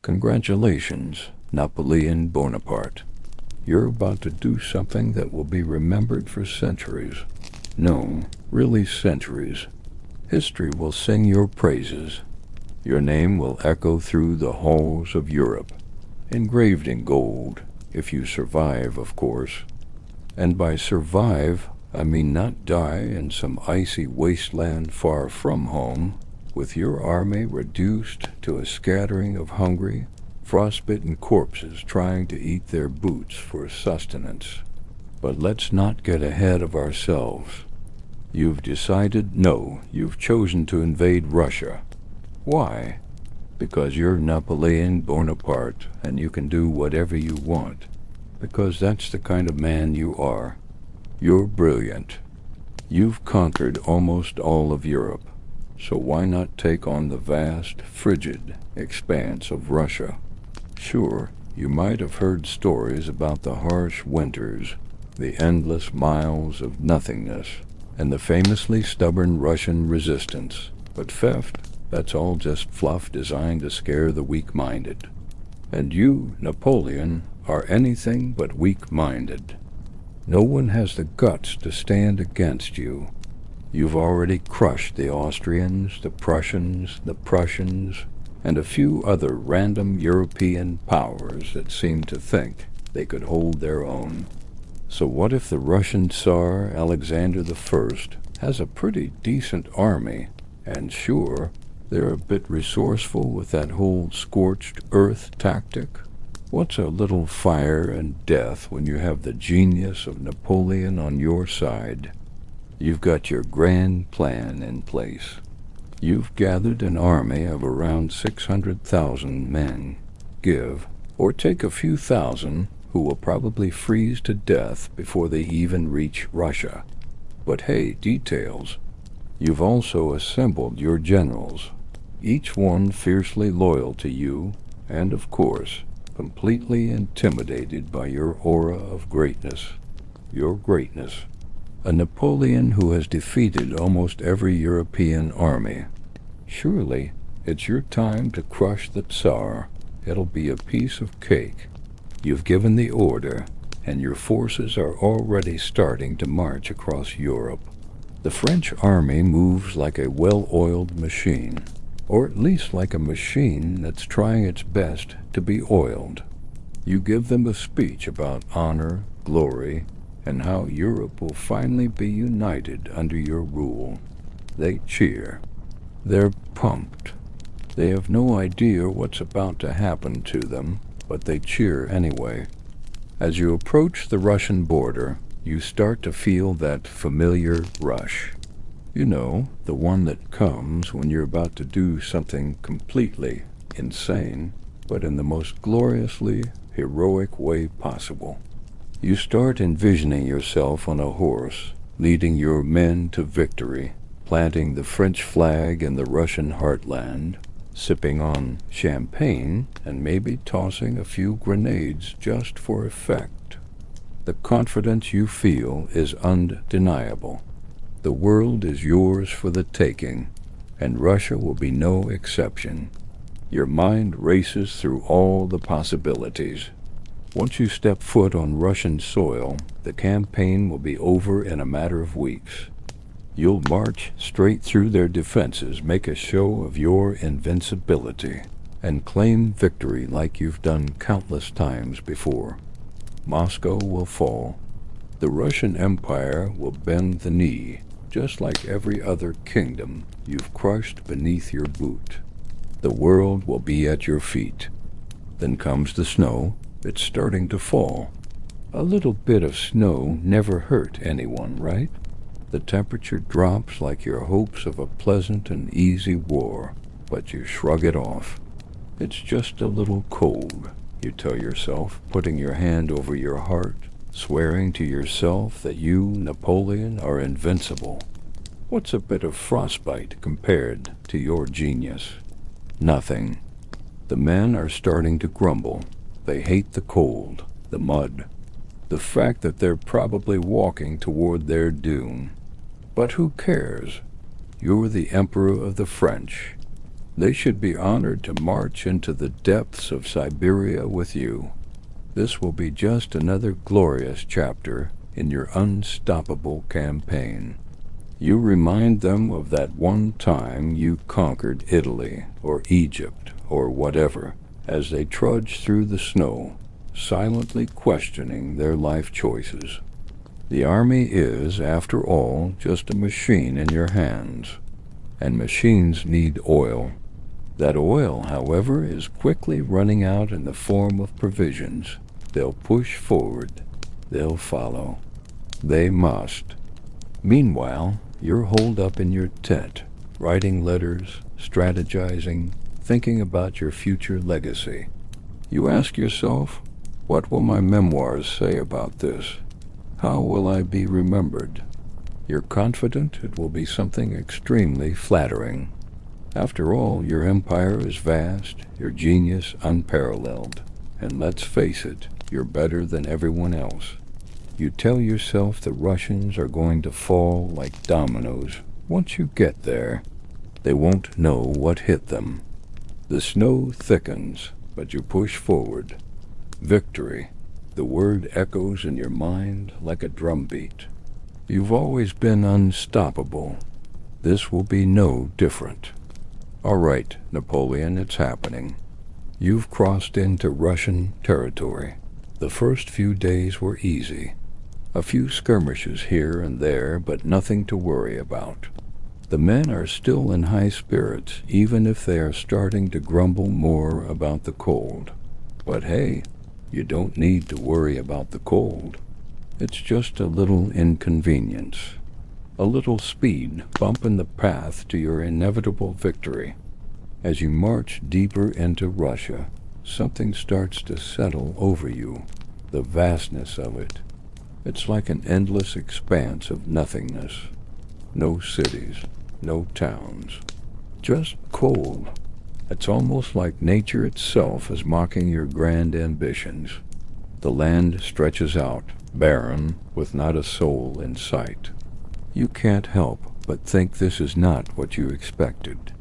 Congratulations, Napoleon Bonaparte. You're about to do something that will be remembered for centuries. No, really centuries. History will sing your praises. Your name will echo through the halls of Europe, engraved in gold, if you survive, of course. And by survive, I mean not die in some icy wasteland far from home, with your army reduced to a scattering of hungry, frostbitten corpses trying to eat their boots for sustenance. But let's not get ahead of ourselves. You've decided no, you've chosen to invade Russia. Why? Because you're Napoleon Bonaparte and you can do whatever you want. Because that's the kind of man you are. You're brilliant. You've conquered almost all of Europe. So why not take on the vast, frigid expanse of Russia? Sure, you might have heard stories about the harsh winters, the endless miles of nothingness, and the famously stubborn Russian resistance. But theft, that's all just fluff designed to scare the weak-minded. And you, Napoleon, are anything but weak-minded. No one has the guts to stand against you. You've already crushed the Austrians, the Prussians, and a few other random European powers that seemed to think they could hold their own. So what if the Russian Tsar Alexander I has a pretty decent army, and sure, they're a bit resourceful with that whole scorched earth tactic? What's a little fire and death when you have the genius of Napoleon on your side? You've got your grand plan in place. You've gathered an army of around 600,000 men. Give or take a few thousand who will probably freeze to death before they even reach Russia. But hey, details. You've also assembled your generals, each one fiercely loyal to you, and of course, completely intimidated by your aura of greatness. Your greatness. A Napoleon who has defeated almost every European army. Surely, it's your time to crush the Tsar. It'll be a piece of cake. You've given the order, and your forces are already starting to march across Europe. The French army moves like a well-oiled machine, or at least like a machine that's trying its best to be oiled. You give them a speech about honor, glory, and how Europe will finally be united under your rule. They cheer. They're pumped. They have no idea what's about to happen to them, but they cheer anyway. As you approach the Russian border, you start to feel that familiar rush. You know, the one that comes when you're about to do something completely insane, but in the most gloriously heroic way possible. You start envisioning yourself on a horse, leading your men to victory, planting the French flag in the Russian heartland, sipping on champagne, and maybe tossing a few grenades just for effect. The confidence you feel is undeniable. The world is yours for the taking, and Russia will be no exception. Your mind races through all the possibilities. Once you step foot on Russian soil, the campaign will be over in a matter of weeks. You'll march straight through their defenses, make a show of your invincibility, and claim victory like you've done countless times before. Moscow will fall. The Russian Empire will bend the knee, just like every other kingdom you've crushed beneath your boot. The world will be at your feet. Then comes the snow. It's starting to fall. A little bit of snow never hurt anyone, right? The temperature drops like your hopes of a pleasant and easy war, but you shrug it off. It's just a little cold, you tell yourself, putting your hand over your heart, swearing to yourself that you, Napoleon, are invincible. What's a bit of frostbite compared to your genius? Nothing. The men are starting to grumble. They hate the cold, the mud, the fact that they're probably walking toward their doom. But who cares? You're the Emperor of the French. They should be honored to march into the depths of Siberia with you. This will be just another glorious chapter in your unstoppable campaign. You remind them of that one time you conquered Italy or Egypt or whatever as they trudge through the snow, silently questioning their life choices. The army is, after all, just a machine in your hands, and machines need oil. That oil, however, is quickly running out in the form of provisions. They'll push forward. They'll follow. They must. Meanwhile, you're holed up in your tent, writing letters, strategizing, thinking about your future legacy. You ask yourself, what will my memoirs say about this? How will I be remembered? You're confident it will be something extremely flattering. After all, your empire is vast, your genius unparalleled, and let's face it, you're better than everyone else. You tell yourself the Russians are going to fall like dominoes. Once you get there, they won't know what hit them. The snow thickens, but you push forward. Victory. The word echoes in your mind like a drumbeat. You've always been unstoppable. This will be no different. All right, Napoleon, it's happening. You've crossed into Russian territory. The first few days were easy. A few skirmishes here and there, but nothing to worry about. The men are still in high spirits, even if they are starting to grumble more about the cold. But hey, you don't need to worry about the cold. It's just a little inconvenience. A little speed bump in the path to your inevitable victory. As you march deeper into Russia, something starts to settle over you, the vastness of it. It's like an endless expanse of nothingness. No cities, no towns, just cold. It's almost like nature itself is mocking your grand ambitions. The land stretches out, barren, with not a soul in sight. You can't help but think this is not what you expected.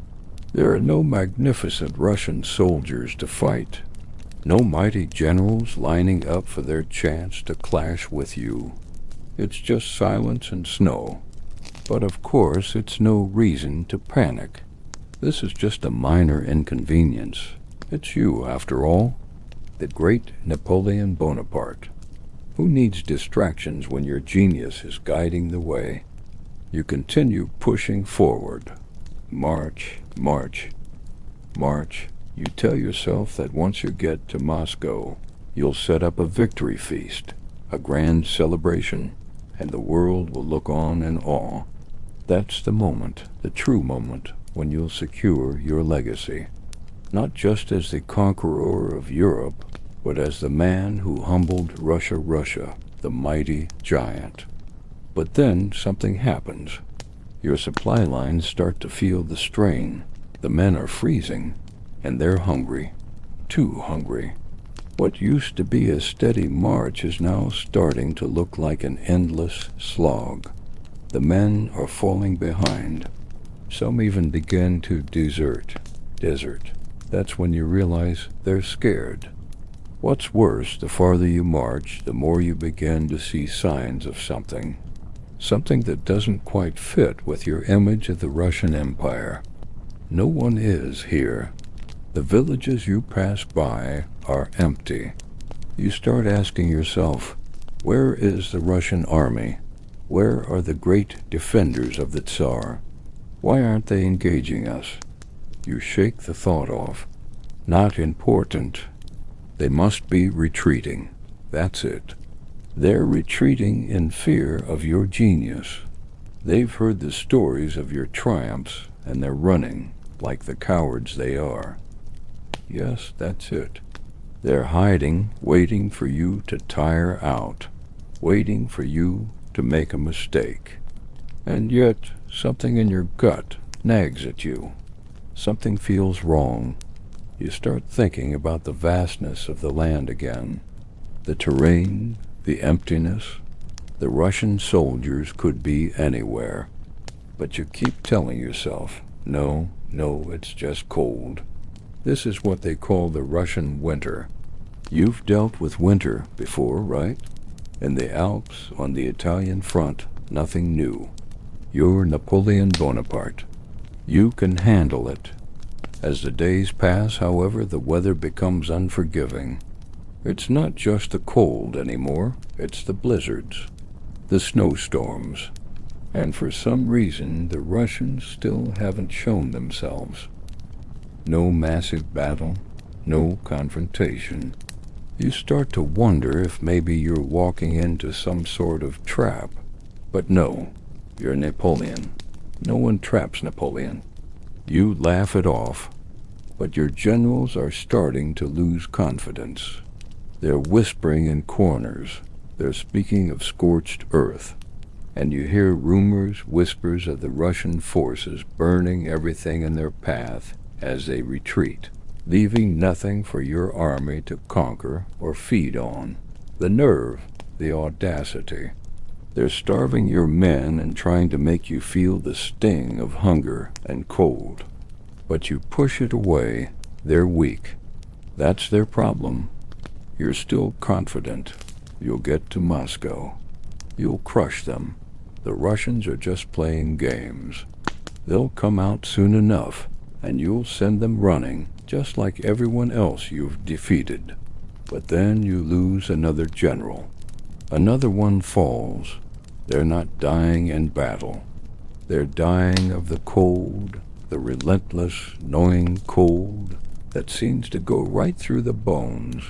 There are no magnificent Russian soldiers to fight, no mighty generals lining up for their chance to clash with you. It's just silence and snow. But of course, it's no reason to panic. This is just a minor inconvenience. It's you, after all, the great Napoleon Bonaparte. Who needs distractions when your genius is guiding the way? You continue pushing forward. March, march, march. You tell yourself that once you get to Moscow, you'll set up a victory feast, a grand celebration, and the world will look on in awe. That's the moment, the true moment, when you'll secure your legacy. Not just as the conqueror of Europe, but as the man who humbled Russia, the mighty giant. But then something happens. Your supply lines start to feel the strain. The men are freezing, and they're hungry, too hungry. What used to be a steady march is now starting to look like an endless slog. The men are falling behind. Some even begin to desert. That's when you realize they're scared. What's worse, the farther you march, the more you begin to see signs of something. Something that doesn't quite fit with your image of the Russian Empire. No one is here. The villages you pass by are empty. You start asking yourself, where is the Russian army? Where are the great defenders of the Tsar? Why aren't they engaging us? You shake the thought off. Not important. They must be retreating. That's it. They're retreating in fear of your genius. They've heard the stories of your triumphs, and they're running like the cowards they are. Yes, that's it. They're hiding, waiting for you to tire out, waiting for you to make a mistake. And yet, something in your gut nags at you. Something feels wrong. You start thinking about the vastness of the land again. The terrain, the emptiness. The Russian soldiers could be anywhere. But you keep telling yourself, no, No, it's just cold. This is what they call the Russian winter. You've dealt with winter before, right? In the Alps, on the Italian front, nothing new. You're Napoleon Bonaparte. You can handle it. As the days pass, however, the weather becomes unforgiving. It's not just the cold anymore, it's the blizzards, the snowstorms. And for some reason, the Russians still haven't shown themselves. No massive battle, no confrontation. You start to wonder if maybe you're walking into some sort of trap. But no, you're Napoleon. No one traps Napoleon. You laugh it off. But your generals are starting to lose confidence. They're whispering in corners. They're speaking of scorched earth. And you hear rumors, whispers of the Russian forces burning everything in their path as they retreat, leaving nothing for your army to conquer or feed on. The nerve, the audacity. They're starving your men and trying to make you feel the sting of hunger and cold. But you push it away. They're weak. That's their problem. You're still confident. You'll get to Moscow. You'll crush them. The Russians are just playing games. They'll come out soon enough, and you'll send them running, just like everyone else you've defeated. But then you lose another general. Another one falls. They're not dying in battle. They're dying of the cold, the relentless, gnawing cold that seems to go right through the bones.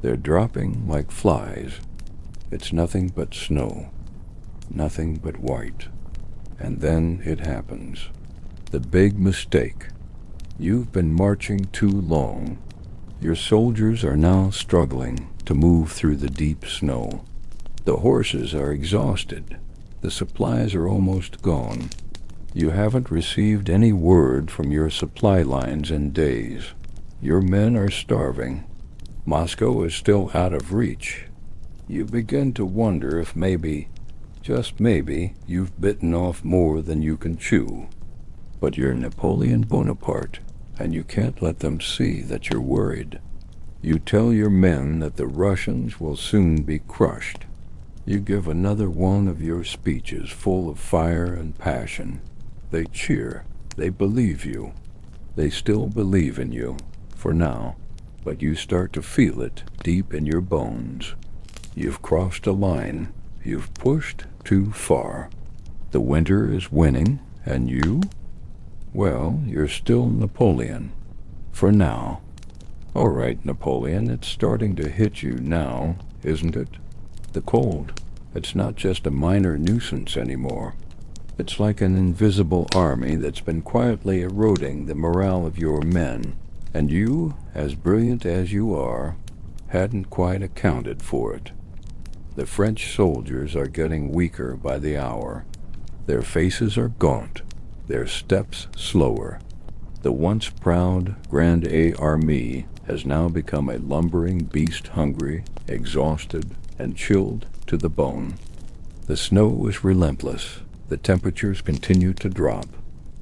They're dropping like flies. It's nothing but snow, nothing but white. And then it happens. The big mistake. You've been marching too long. Your soldiers are now struggling to move through the deep snow. The horses are exhausted. The supplies are almost gone. You haven't received any word from your supply lines in days. Your men are starving. Moscow is still out of reach. You begin to wonder if maybe, just maybe, you've bitten off more than you can chew. But you're Napoleon Bonaparte, and you can't let them see that you're worried. You tell your men that the Russians will soon be crushed. You give another one of your speeches full of fire and passion. They cheer. They believe you. They still believe in you, for now, but you start to feel it deep in your bones. You've crossed a line. You've pushed too far. The winter is winning, and you? Well, you're still Napoleon. For now. All right, Napoleon, it's starting to hit you now, isn't it? The cold. It's not just a minor nuisance anymore. It's like an invisible army that's been quietly eroding the morale of your men, and you, as brilliant as you are, hadn't quite accounted for it. The French soldiers are getting weaker by the hour. Their faces are gaunt, their steps slower. The once proud Grande Armée has now become a lumbering beast, hungry, exhausted, and chilled to the bone. The snow is relentless. The temperatures continue to drop.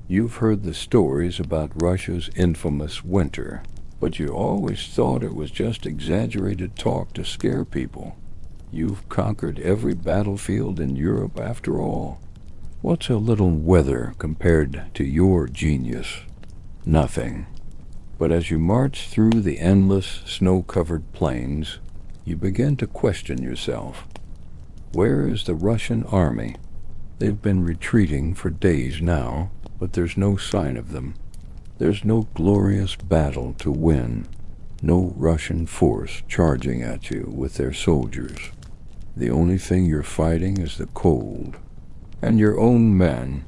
You've heard the stories about Russia's infamous winter, but you always thought it was just exaggerated talk to scare people. You've conquered every battlefield in Europe after all. What's a little weather compared to your genius? Nothing. But as you march through the endless snow-covered plains, you begin to question yourself. Where is the Russian army? They've been retreating for days now, but there's no sign of them. There's no glorious battle to win, no Russian force charging at you with their soldiers. The only thing you're fighting is the cold. And your own men.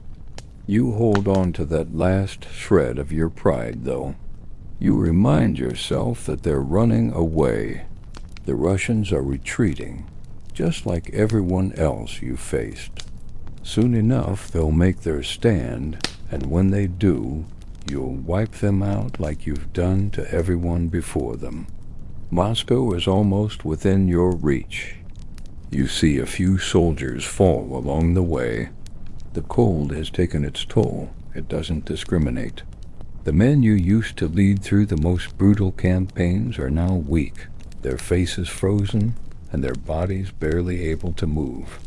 You hold on to that last shred of your pride, though. You remind yourself that they're running away. The Russians are retreating, just like everyone else you faced. Soon enough, they'll make their stand, and when they do, you'll wipe them out like you've done to everyone before them. Moscow is almost within your reach. You see a few soldiers fall along the way. The cold has taken its toll. It doesn't discriminate. The men you used to lead through the most brutal campaigns are now weak, their faces frozen, and their bodies barely able to move.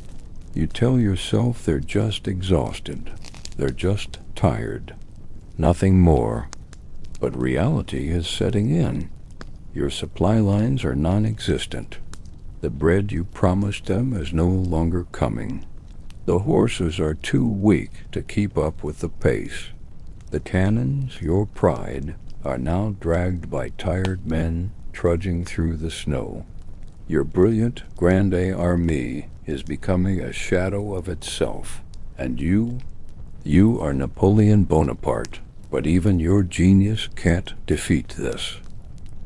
You tell yourself they're just exhausted, they're just tired, nothing more. But reality is setting in. Your supply lines are non-existent. The bread you promised them is no longer coming. The horses are too weak to keep up with the pace. The cannons, your pride, are now dragged by tired men trudging through the snow. Your brilliant grande armée is becoming a shadow of itself, and you are Napoleon Bonaparte, but even your genius can't defeat this.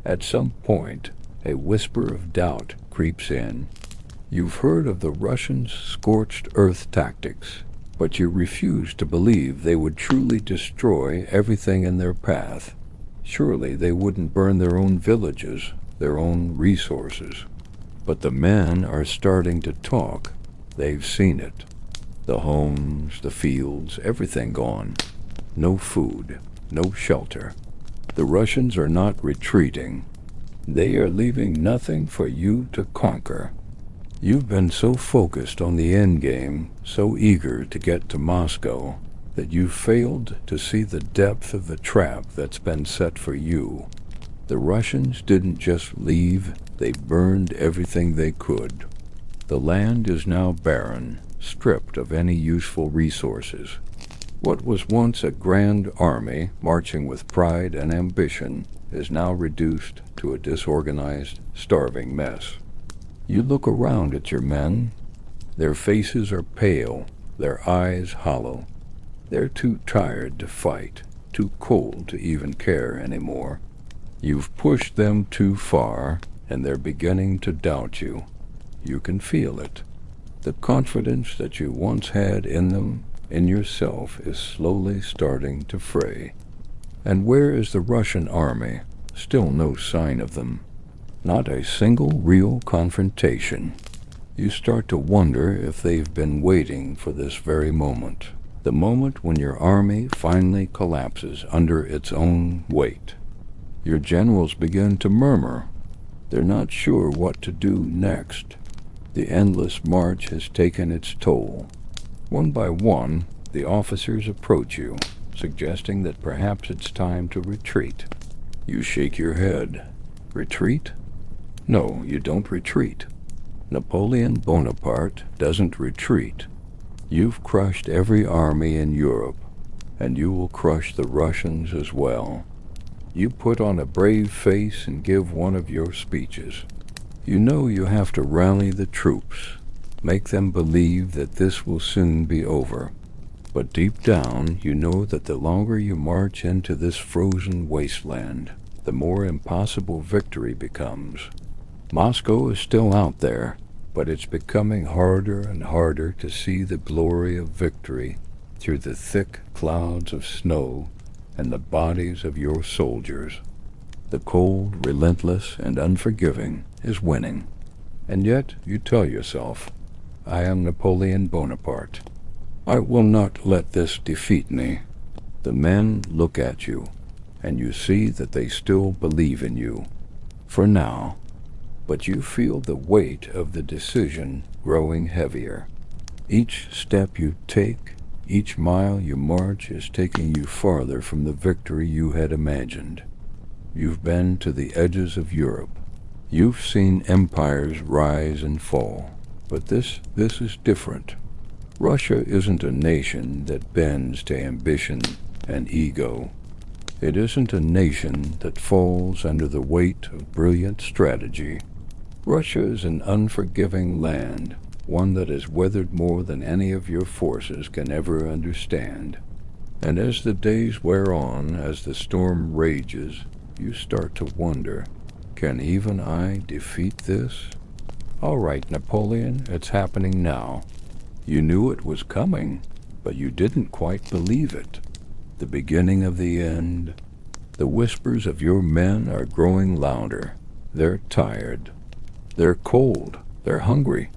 At some point, a whisper of doubt creeps in. You've heard of the Russians' scorched earth tactics, but you refuse to believe they would truly destroy everything in their path. Surely they wouldn't burn their own villages, their own resources. But the men are starting to talk. They've seen it. The homes, the fields, everything gone. No food, no shelter. The Russians are not retreating. They are leaving nothing for you to conquer. You've been so focused on the end game, so eager to get to Moscow, that you've failed to see the depth of the trap that's been set for you. The Russians didn't just leave, they burned everything they could. The land is now barren, stripped of any useful resources. What was once a grand army marching with pride and ambition is now reduced to a disorganized, starving mess. You look around at your men. Their faces are pale, their eyes hollow. They're too tired to fight, too cold to even care anymore. You've pushed them too far, and they're beginning to doubt you. You can feel it. The confidence that you once had in them, in yourself, is slowly starting to fray. And where is the Russian army? Still no sign of them. Not a single real confrontation. You start to wonder if they've been waiting for this very moment. The moment when your army finally collapses under its own weight. Your generals begin to murmur. They're not sure what to do next. The endless march has taken its toll. One by one, the officers approach you, suggesting that perhaps it's time to retreat. You shake your head. Retreat? No, you don't retreat. Napoleon Bonaparte doesn't retreat. You've crushed every army in Europe, and you will crush the Russians as well. You put on a brave face and give one of your speeches. You know you have to rally the troops, make them believe that this will soon be over. But deep down, you know that the longer you march into this frozen wasteland, the more impossible victory becomes. Moscow is still out there, but it's becoming harder and harder to see the glory of victory through the thick clouds of snow and the bodies of your soldiers. The cold, relentless, and unforgiving is winning. And yet you tell yourself, I am Napoleon Bonaparte. I will not let this defeat me. The men look at you, and you see that they still believe in you. For now. But you feel the weight of the decision growing heavier. Each step you take, each mile you march is taking you farther from the victory you had imagined. You've been to the edges of Europe. You've seen empires rise and fall. But this is different. Russia isn't a nation that bends to ambition and ego. It isn't a nation that falls under the weight of brilliant strategy. Russia is an unforgiving land, one that has weathered more than any of your forces can ever understand. And as the days wear on, as the storm rages, you start to wonder, can even I defeat this? All right, Napoleon, it's happening now. You knew it was coming, but you didn't quite believe it. The beginning of the end. The whispers of your men are growing louder. They're tired. They're cold. They're hungry.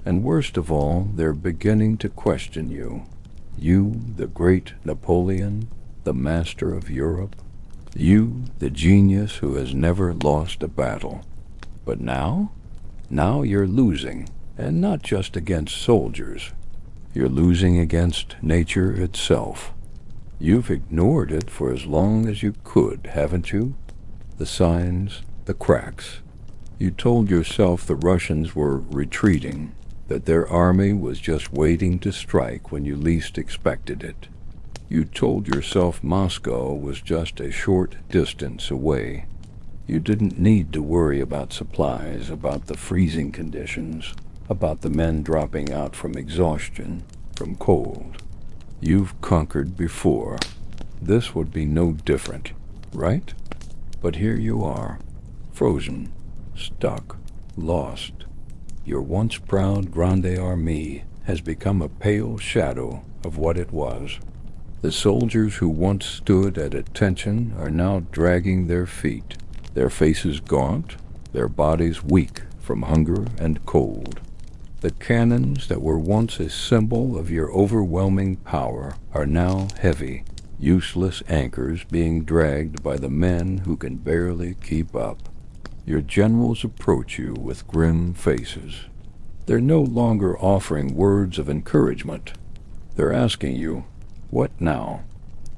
And worst of all, they're beginning to question you. You, the great Napoleon, the master of Europe. You, the genius who has never lost a battle. But now you're losing, and not just against soldiers. You're losing against nature itself. You've ignored it for as long as you could, haven't you? The signs, the cracks. You told yourself the Russians were retreating, that their army was just waiting to strike when you least expected it. You told yourself Moscow was just a short distance away. You didn't need to worry about supplies, about the freezing conditions, about the men dropping out from exhaustion, from cold. You've conquered before. This would be no different, right? But here you are, frozen, stuck, lost. Your once proud Grande Armée has become a pale shadow of what it was. The soldiers who once stood at attention are now dragging their feet, their faces gaunt, their bodies weak from hunger and cold. The cannons that were once a symbol of your overwhelming power are now heavy, useless anchors being dragged by the men who can barely keep up. Your generals approach you with grim faces. They're no longer offering words of encouragement. They're asking you, what now?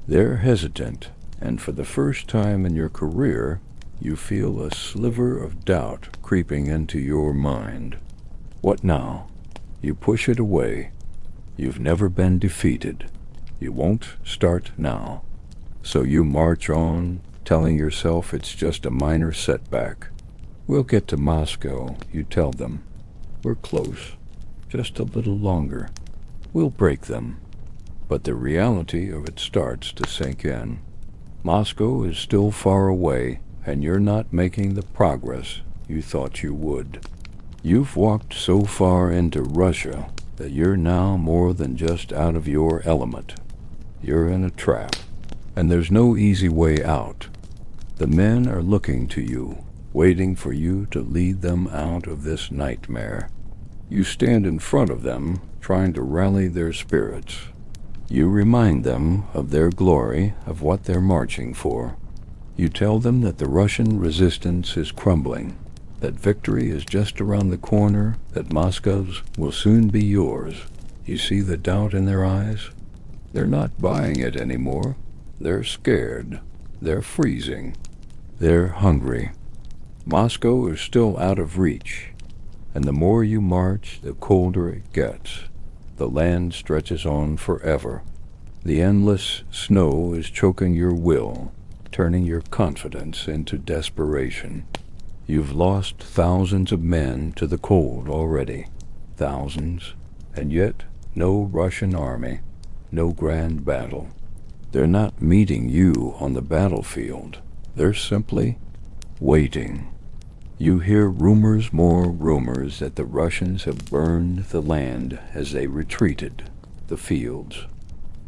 They're hesitant, and for the first time in your career, you feel a sliver of doubt creeping into your mind. What now? You push it away. You've never been defeated. You won't start now. So you march on, telling yourself it's just a minor setback. We'll get to Moscow, you tell them. We're close. Just a little longer. We'll break them. But the reality of it starts to sink in. Moscow is still far away, and you're not making the progress you thought you would. You've walked so far into Russia that you're now more than just out of your element. You're in a trap, and there's no easy way out. The men are looking to you, waiting for you to lead them out of this nightmare. You stand in front of them, trying to rally their spirits. You remind them of their glory, of what they're marching for. You tell them that the Russian resistance is crumbling, that victory is just around the corner, that Moscow's will soon be yours. You see the doubt in their eyes? They're not buying it anymore. They're scared. They're freezing. They're hungry. Moscow is still out of reach, and the more you march, the colder it gets. The land stretches on forever. The endless snow is choking your will, turning your confidence into desperation. You've lost thousands of men to the cold already. Thousands, and yet no Russian army, no grand battle. They're not meeting you on the battlefield. They're simply waiting. You hear rumors, more rumors, that the Russians have burned the land as they retreated, the fields,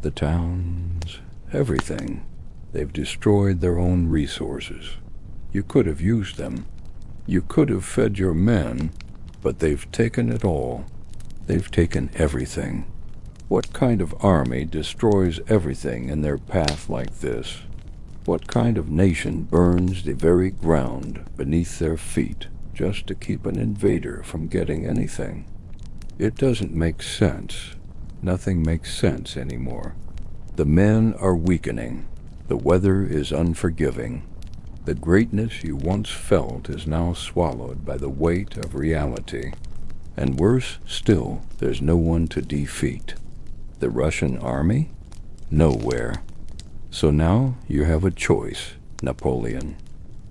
the towns, everything. They've destroyed their own resources. You could have used them. You could have fed your men, but they've taken it all. They've taken everything. What kind of army destroys everything in their path like this? What kind of nation burns the very ground beneath their feet just to keep an invader from getting anything? It doesn't make sense. Nothing makes sense anymore. The men are weakening. The weather is unforgiving. The greatness you once felt is now swallowed by the weight of reality. And worse still, there's no one to defeat. The Russian army? Nowhere. So now you have a choice, Napoleon.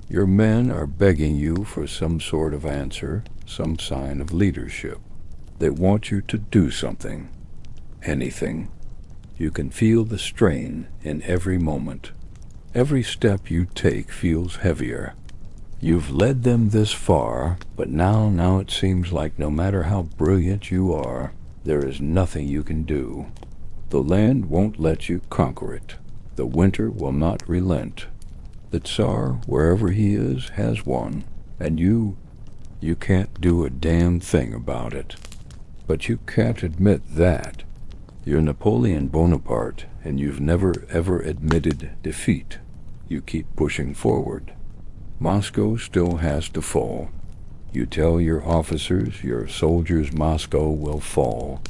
Your men are begging you for some sort of answer, some sign of leadership. They want you to do something. Anything. You can feel the strain in every moment. Every step you take feels heavier. You've led them this far, but now it seems like no matter how brilliant you are, there is nothing you can do. The land won't let you conquer it. The winter will not relent. The Tsar, wherever he is, has won, and you can't do a damn thing about it. But you can't admit that. You're Napoleon Bonaparte, and you've never ever admitted defeat. You keep pushing forward. Moscow still has to fall. You tell your officers, your soldiers, Moscow will fall.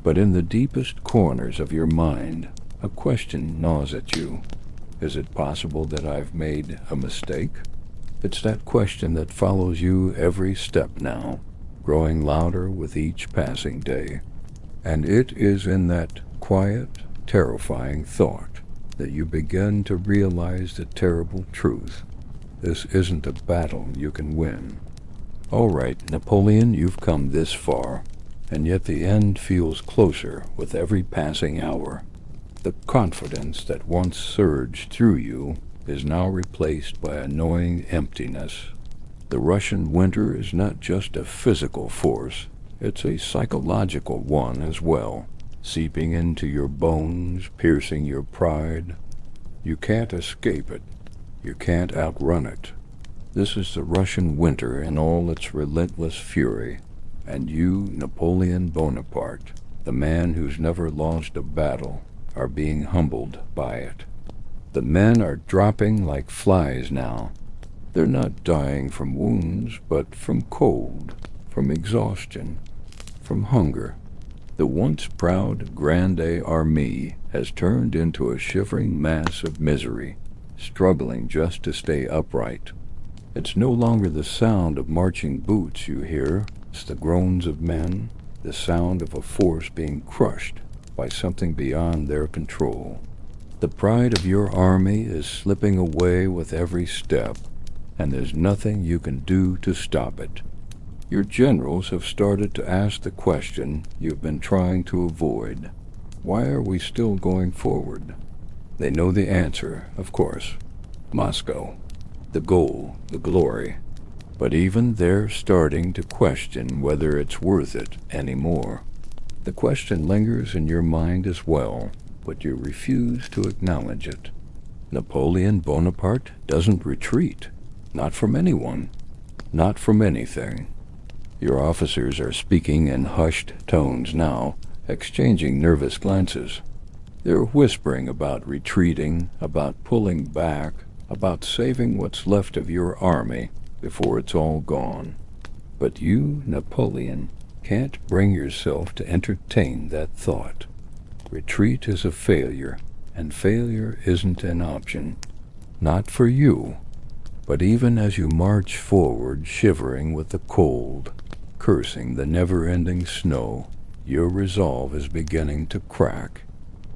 But in the deepest corners of your mind, a question gnaws at you. Is it possible that I've made a mistake? It's that question that follows you every step now, growing louder with each passing day. And it is in that quiet, terrifying thought that you begin to realize the terrible truth. This isn't a battle you can win. All right, Napoleon, you've come this far, and yet the end feels closer with every passing hour. The confidence that once surged through you is now replaced by a gnawing emptiness. The Russian winter is not just a physical force, it's a psychological one as well, seeping into your bones, piercing your pride. You can't escape it. You can't outrun it. This is the Russian winter in all its relentless fury, and you, Napoleon Bonaparte, the man who's never lost a battle, are being humbled by it. The men are dropping like flies now. They're not dying from wounds, but from cold, from exhaustion, from hunger. The once proud Grande Armée has turned into a shivering mass of misery, struggling just to stay upright. It's no longer the sound of marching boots you hear, it's the groans of men, the sound of a force being crushed by something beyond their control. The pride of your army is slipping away with every step, and there's nothing you can do to stop it. Your generals have started to ask the question you've been trying to avoid. Why are we still going forward? They know the answer, of course. Moscow. The goal, the glory. But even they're starting to question whether it's worth it anymore. The question lingers in your mind as well, but you refuse to acknowledge it. Napoleon Bonaparte doesn't retreat. Not from anyone. Not from anything. Your officers are speaking in hushed tones now, exchanging nervous glances. They're whispering about retreating, about pulling back, about saving what's left of your army before it's all gone. But you, Napoleon, can't bring yourself to entertain that thought. Retreat is a failure, and failure isn't an option. Not for you. But even as you march forward, shivering with the cold, cursing the never-ending snow, your resolve is beginning to crack.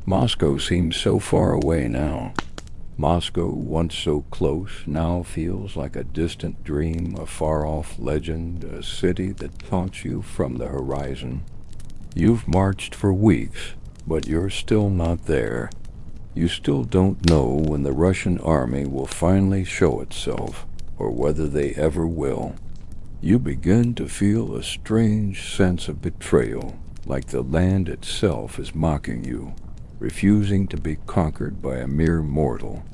Moscow seems so far away now. Moscow, once so close, now feels like a distant dream, a far-off legend, a city that taunts you from the horizon. You've marched for weeks, but you're still not there. You still don't know when the Russian army will finally show itself, or whether they ever will. You begin to feel a strange sense of betrayal, like the land itself is mocking you, refusing to be conquered by a mere mortal.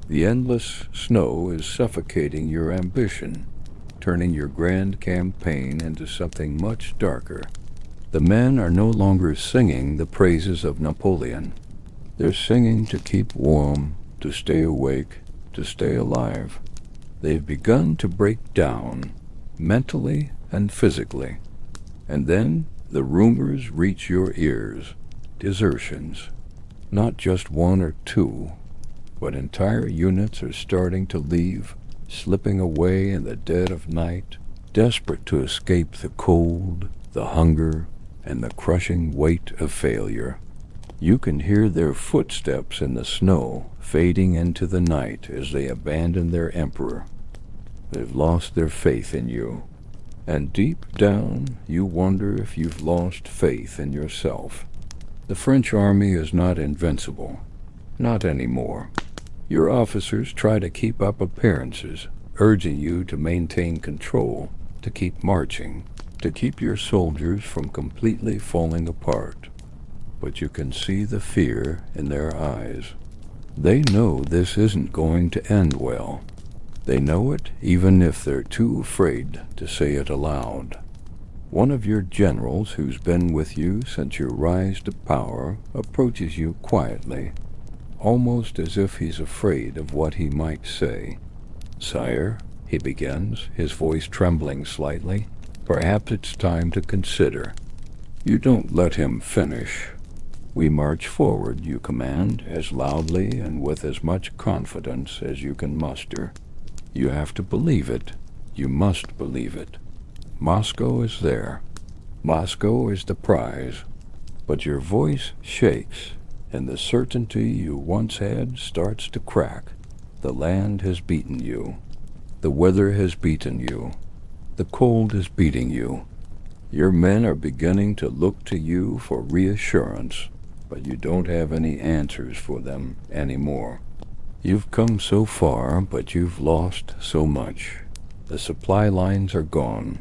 The endless snow is suffocating your ambition, turning your grand campaign into something much darker. The men are no longer singing the praises of Napoleon. They're singing to keep warm, to stay awake, to stay alive. They've begun to break down, mentally and physically. And then the rumors reach your ears. Desertions. Not just one or two, but entire units are starting to leave, slipping away in the dead of night, desperate to escape the cold, the hunger, and the crushing weight of failure. You can hear their footsteps in the snow fading into the night as they abandon their emperor. They've lost their faith in you. And deep down, you wonder if you've lost faith in yourself. The French army is not invincible. Not anymore. Your officers try to keep up appearances, urging you to maintain control, to keep marching, to keep your soldiers from completely falling apart. But you can see the fear in their eyes. They know this isn't going to end well. They know it even if they're too afraid to say it aloud. One of your generals who's been with you since your rise to power approaches you quietly, almost as if he's afraid of what he might say. "Sire," he begins, his voice trembling slightly, "perhaps it's time to consider." You don't let him finish. "We march forward," you command, as loudly and with as much confidence as you can muster. You have to believe it. You must believe it. Moscow is there. Moscow is the prize. But your voice shakes, and the certainty you once had starts to crack. The land has beaten you. The weather has beaten you. The cold is beating you. Your men are beginning to look to you for reassurance, but you don't have any answers for them anymore. You've come so far, but you've lost so much. The supply lines are gone.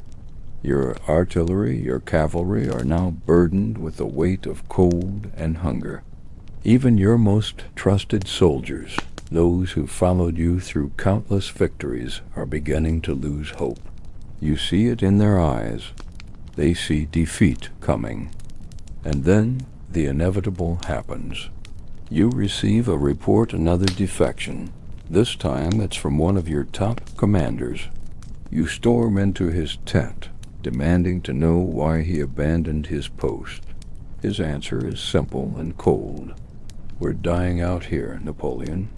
Your artillery, your cavalry are now burdened with the weight of cold and hunger. Even your most trusted soldiers, those who followed you through countless victories, are beginning to lose hope. You see it in their eyes. They see defeat coming. And then the inevitable happens. You receive a report another defection. This time it's from one of your top commanders. You storm into his tent, demanding to know why he abandoned his post. His answer is simple and cold. "We're dying out here, Napoleon.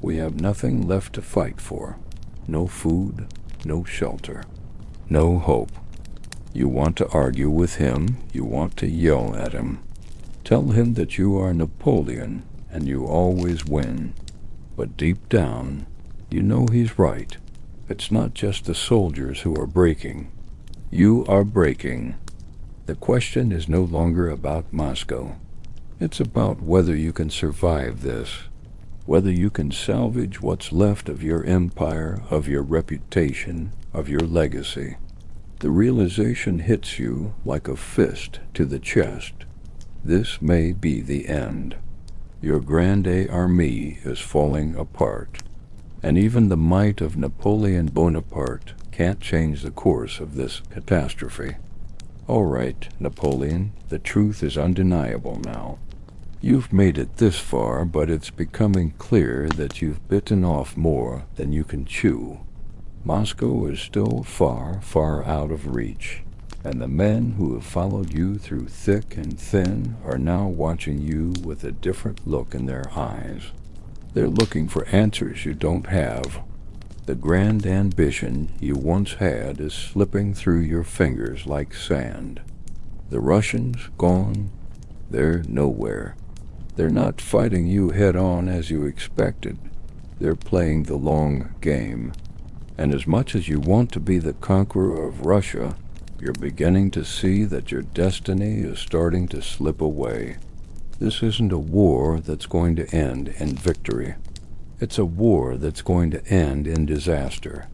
We have nothing left to fight for. No food, no shelter, no hope." You want to argue with him, you want to yell at him. Tell him that you are Napoleon and you always win. But deep down, you know he's right. It's not just the soldiers who are breaking. You are breaking. The question is no longer about Moscow. It's about whether you can survive this, whether you can salvage what's left of your empire, of your reputation, of your legacy. The realization hits you like a fist to the chest. This may be the end. Your grande armée is falling apart, and even the might of Napoleon Bonaparte can't change the course of this catastrophe. All right, Napoleon, the truth is undeniable now. You've made it this far, but it's becoming clear that you've bitten off more than you can chew. Moscow is still far, far out of reach, and the men who have followed you through thick and thin are now watching you with a different look in their eyes. They're looking for answers you don't have. The grand ambition you once had is slipping through your fingers like sand. The Russians, gone, they're nowhere. They're not fighting you head-on as you expected. They're playing the long game. And as much as you want to be the conqueror of Russia, you're beginning to see that your destiny is starting to slip away. This isn't a war that's going to end in victory. It's a war that's going to end in disaster.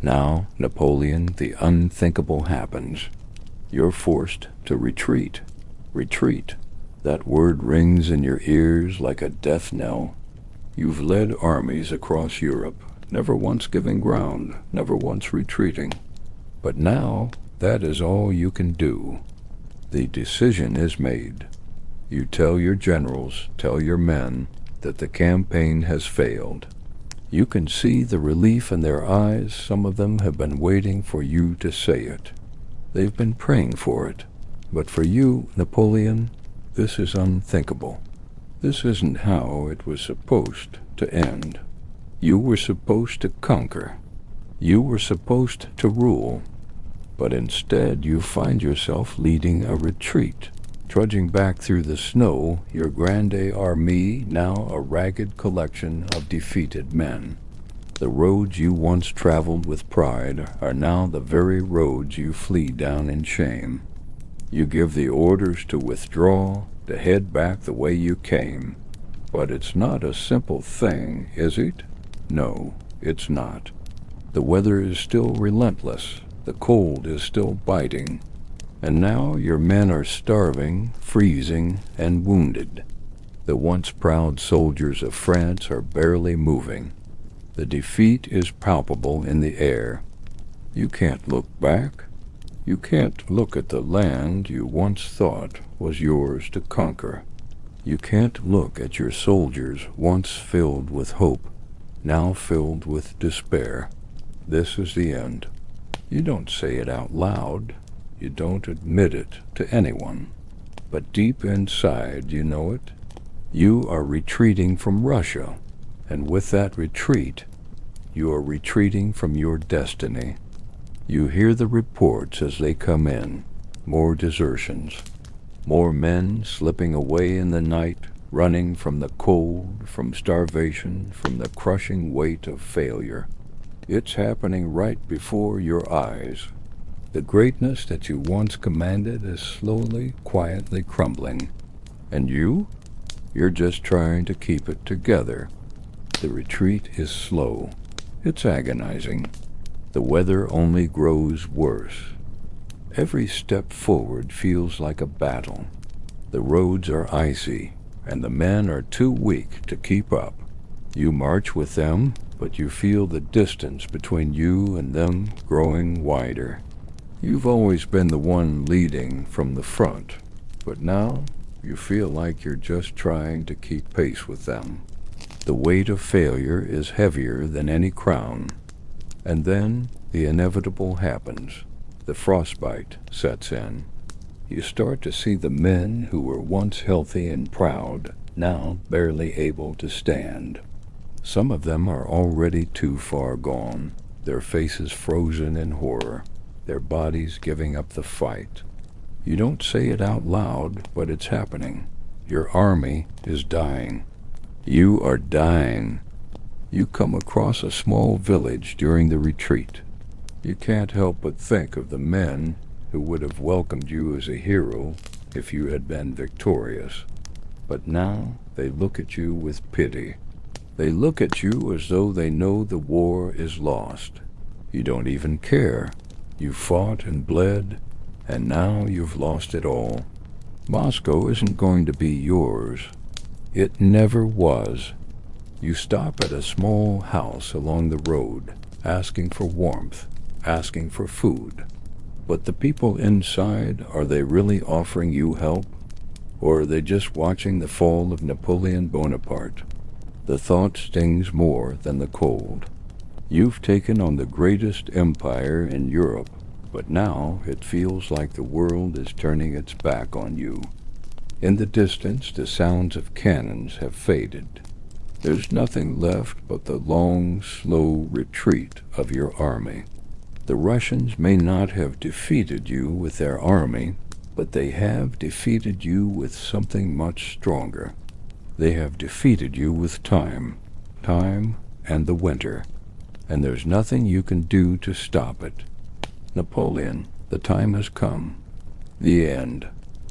Now, Napoleon, the unthinkable happens. You're forced to retreat. Retreat. That word rings in your ears like a death knell. You've led armies across Europe, never once giving ground, never once retreating. But now, that is all you can do. The decision is made. You tell your generals, tell your men, that the campaign has failed. You can see the relief in their eyes. Some of them have been waiting for you to say it. They've been praying for it. But for you, Napoleon, this is unthinkable. This isn't how it was supposed to end. You were supposed to conquer. You were supposed to rule. But instead you find yourself leading a retreat, trudging back through the snow, your grande armée now a ragged collection of defeated men. The roads you once traveled with pride are now the very roads you flee down in shame. You give the orders to withdraw, to head back the way you came. But it's not a simple thing, is it? No, it's not. The weather is still relentless. The cold is still biting. And now your men are starving, freezing, and wounded. The once proud soldiers of France are barely moving. The defeat is palpable in the air. You can't look back. You can't look at the land you once thought was yours to conquer. You can't look at your soldiers once filled with hope, now filled with despair. This is the end. You don't say it out loud. You don't admit it to anyone. But deep inside you know it. You are retreating from Russia, and with that retreat, you are retreating from your destiny. You hear the reports as they come in. More desertions. More men slipping away in the night, running from the cold, from starvation, from the crushing weight of failure. It's happening right before your eyes. The greatness that you once commanded is slowly, quietly crumbling. And you're just trying to keep it together. The retreat is slow. It's agonizing. The weather only grows worse. Every step forward feels like a battle. The roads are icy, and the men are too weak to keep up. You march with them, but you feel the distance between you and them growing wider. You've always been the one leading from the front, but now you feel like you're just trying to keep pace with them. The weight of failure is heavier than any crown. And then the inevitable happens. The frostbite sets in. You start to see the men who were once healthy and proud, now barely able to stand. Some of them are already too far gone, their faces frozen in horror, their bodies giving up the fight. You don't say it out loud, but it's happening. Your army is dying. You are dying. You come across a small village during the retreat. You can't help but think of the men who would have welcomed you as a hero if you had been victorious. But now they look at you with pity. They look at you as though they know the war is lost. You don't even care. You fought and bled, and now you've lost it all. Moscow isn't going to be yours. It never was. You stop at a small house along the road, asking for warmth, asking for food. But the people inside, are they really offering you help? Or are they just watching the fall of Napoleon Bonaparte? The thought stings more than the cold. You've taken on the greatest empire in Europe, but now it feels like the world is turning its back on you. In the distance, the sounds of cannons have faded. There's nothing left but the long, slow retreat of your army. The Russians may not have defeated you with their army, but they have defeated you with something much stronger. They have defeated you with time and the winter, and there's nothing you can do to stop it. Napoleon, the time has come. The end.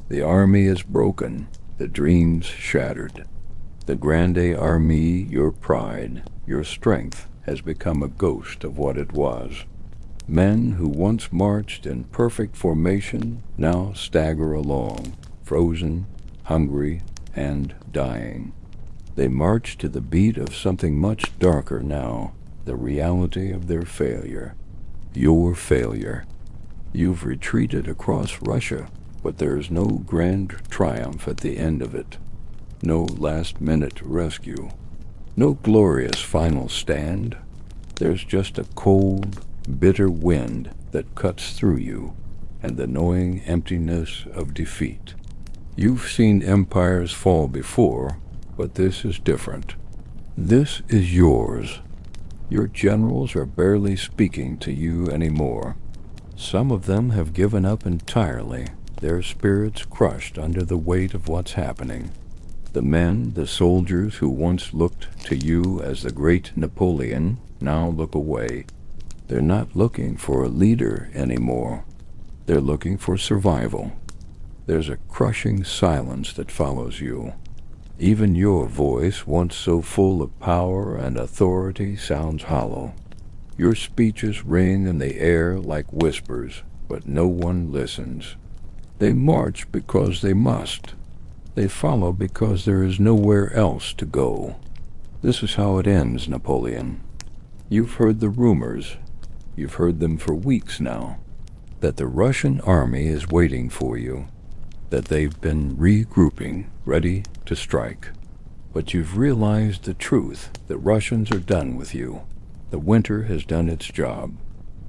The army is broken, the dreams shattered. The Grande Armée, your pride, your strength, has become a ghost of what it was. Men who once marched in perfect formation now stagger along, frozen, hungry, and dying. They march to the beat of something much darker now, the reality of their failure. Your failure. You've retreated across Russia, but there is no grand triumph at the end of it. No last-minute rescue. No glorious final stand. There's just a cold, bitter wind that cuts through you, and the gnawing emptiness of defeat. You've seen empires fall before, but this is different. This is yours. Your generals are barely speaking to you anymore. Some of them have given up entirely, their spirits crushed under the weight of what's happening. The men, the soldiers who once looked to you as the great Napoleon, now look away. They're not looking for a leader anymore. They're looking for survival. There's a crushing silence that follows you. Even your voice, once so full of power and authority, sounds hollow. Your speeches ring in the air like whispers, but no one listens. They march because they must. They follow because there is nowhere else to go. This is how it ends, Napoleon. You've heard the rumors. You've heard them for weeks now. that the Russian army is waiting for you, that they've been regrouping, ready to strike. But you've realized the truth. The Russians are done with you. The winter has done its job.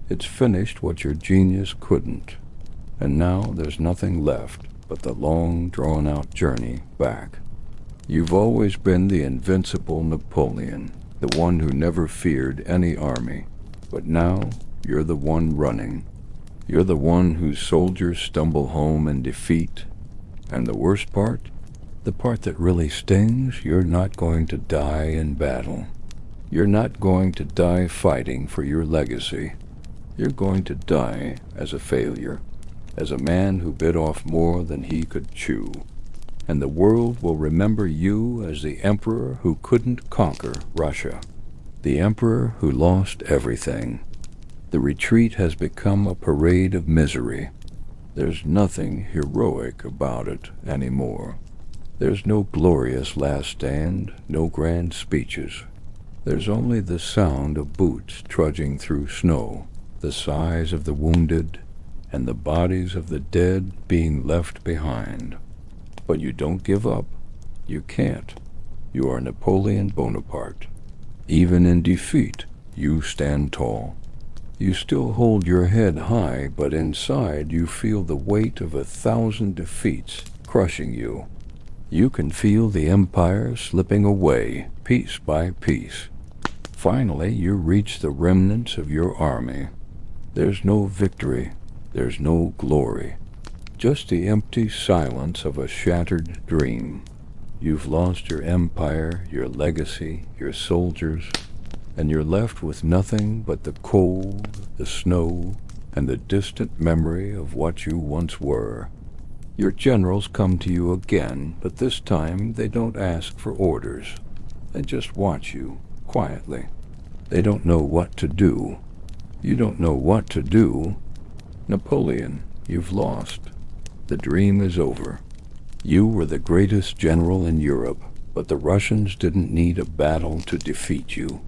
It's finished what your genius couldn't. And now there's nothing left but the long, drawn-out journey back. You've always been the invincible Napoleon, the one who never feared any army. But now you're the one running. You're the one whose soldiers stumble home in defeat. And the worst part? The part that really stings, you're not going to die in battle. You're not going to die fighting for your legacy. You're going to die as a failure, as a man who bit off more than he could chew. And the world will remember you as the emperor who couldn't conquer Russia, the emperor who lost everything. The retreat has become a parade of misery. There's nothing heroic about it anymore. There's no glorious last stand, no grand speeches. There's only the sound of boots trudging through snow, the sighs of the wounded, and the bodies of the dead being left behind. But you don't give up. You can't. You are Napoleon Bonaparte. Even in defeat, you stand tall. You still hold your head high, but inside you feel the weight of 1,000 defeats crushing you. You can feel the empire slipping away, piece by piece. Finally, you reach the remnants of your army. There's no victory. There's no glory. Just the empty silence of a shattered dream. You've lost your empire, your legacy, your soldiers, and you're left with nothing but the cold, the snow, and the distant memory of what you once were. Your generals come to you again, but this time they don't ask for orders. They just watch you, quietly. They don't know what to do. You don't know what to do. Napoleon, you've lost. The dream is over. You were the greatest general in Europe, but the Russians didn't need a battle to defeat you.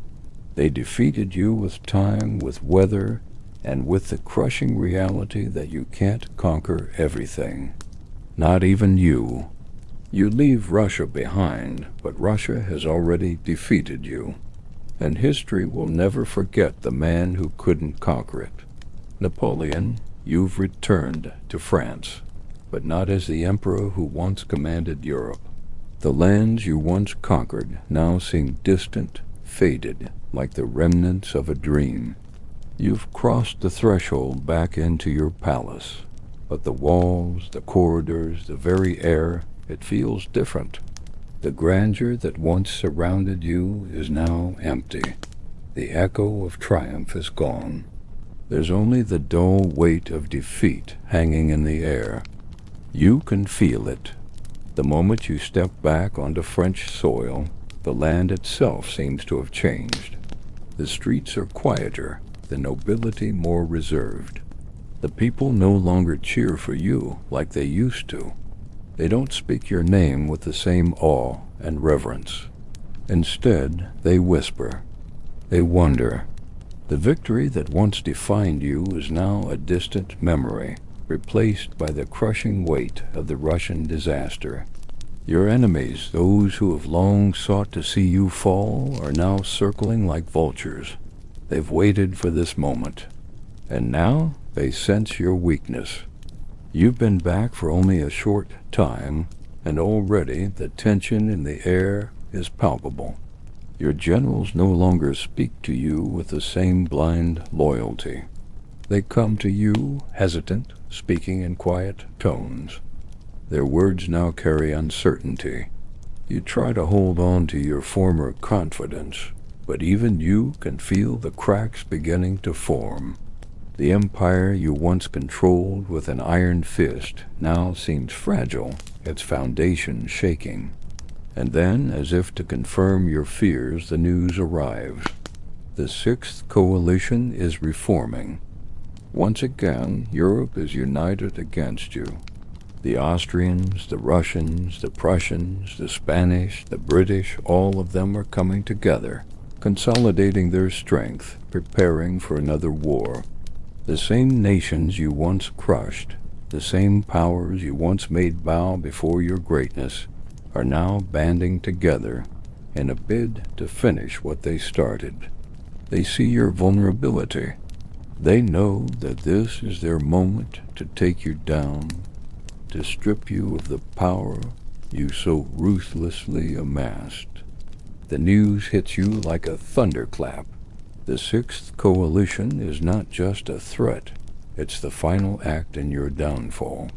They defeated you with time, with weather, and with the crushing reality that you can't conquer everything. Not even you. You leave Russia behind, but Russia has already defeated you. And history will never forget the man who couldn't conquer it. Napoleon, you've returned to France, but not as the emperor who once commanded Europe. The lands you once conquered now seem distant, faded, like the remnants of a dream. You've crossed the threshold back into your palace, but the walls, the corridors, the very air, it feels different. The grandeur that once surrounded you is now empty. The echo of triumph is gone. There's only the dull weight of defeat hanging in the air. You can feel it. The moment you step back onto French soil, the land itself seems to have changed. The streets are quieter, the nobility more reserved. The people no longer cheer for you like they used to. They don't speak your name with the same awe and reverence. Instead, they whisper. They wonder. The victory that once defined you is now a distant memory, replaced by the crushing weight of the Russian disaster. Your enemies, those who have long sought to see you fall, are now circling like vultures. They've waited for this moment, and now they sense your weakness. You've been back for only a short time, and already the tension in the air is palpable. Your generals no longer speak to you with the same blind loyalty. They come to you hesitant, speaking in quiet tones. Their words now carry uncertainty. You try to hold on to your former confidence, but even you can feel the cracks beginning to form. The empire you once controlled with an iron fist now seems fragile, its foundation shaking. And then, as if to confirm your fears, the news arrives. The Sixth Coalition is reforming. Once again, Europe is united against you. The Austrians, the Russians, the Prussians, the Spanish, the British, all of them are coming together, consolidating their strength, preparing for another war. The same nations you once crushed, the same powers you once made bow before your greatness, are now banding together in a bid to finish what they started. They see your vulnerability. They know that this is their moment to take you down, to strip you of the power you so ruthlessly amassed. The news hits you like a thunderclap. The Sixth Coalition is not just a threat, it's the final act in your downfall.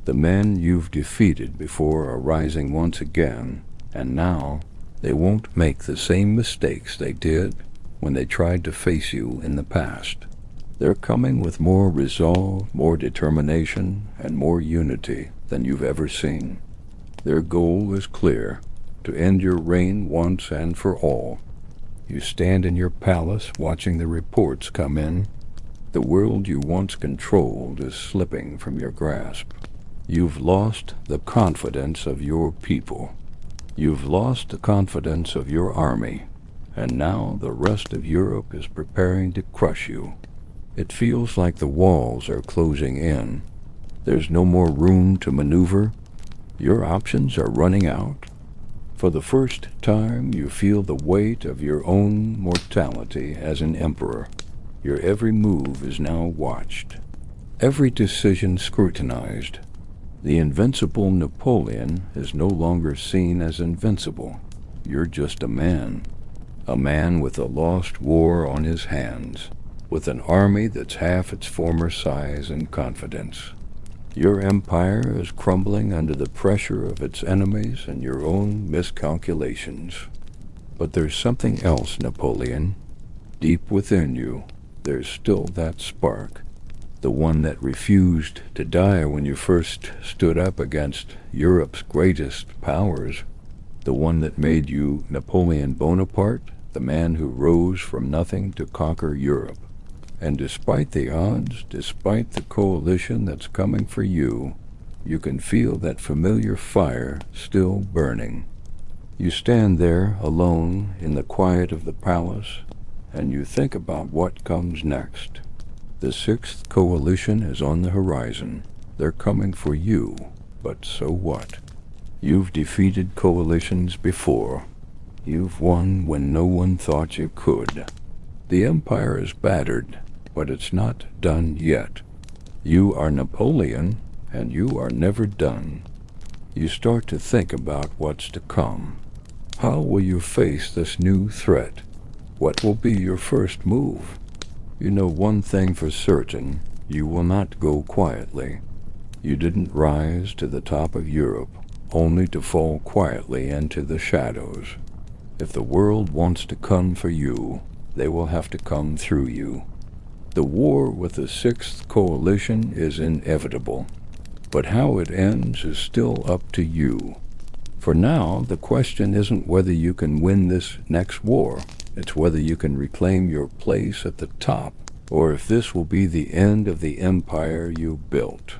The men you've defeated before are rising once again, and now they won't make the same mistakes they did when they tried to face you in the past. They're coming with more resolve, more determination, and more unity than you've ever seen. Their goal is clear, to end your reign once and for all. You stand in your palace watching the reports come in. The world you once controlled is slipping from your grasp. You've lost the confidence of your people. You've lost the confidence of your army, and now the rest of Europe is preparing to crush you. It feels like the walls are closing in. There's no more room to maneuver. Your options are running out. For the first time, you feel the weight of your own mortality as an emperor. Your every move is now watched, every decision scrutinized. The invincible Napoleon is no longer seen as invincible. You're just a man with a lost war on his hands, with an army that's half its former size and confidence. Your empire is crumbling under the pressure of its enemies and your own miscalculations. But there's something else, Napoleon. Deep within you, there's still that spark, the one that refused to die when you first stood up against Europe's greatest powers, the one that made you Napoleon Bonaparte, the man who rose from nothing to conquer Europe. And despite the odds, despite the coalition that's coming for you, you can feel that familiar fire still burning. You stand there alone in the quiet of the palace, and you think about what comes next. The Sixth Coalition is on the horizon. They're coming for you, but so what? You've defeated coalitions before. You've won when no one thought you could. The empire is battered, but it's not done yet. You are Napoleon, and you are never done. You start to think about what's to come. How will you face this new threat? What will be your first move? You know one thing for certain, you will not go quietly. You didn't rise to the top of Europe, only to fall quietly into the shadows. If the world wants to come for you, they will have to come through you. The war with the Sixth Coalition is inevitable, but how it ends is still up to you. For now, the question isn't whether you can win this next war, it's whether you can reclaim your place at the top, or if this will be the end of the empire you built.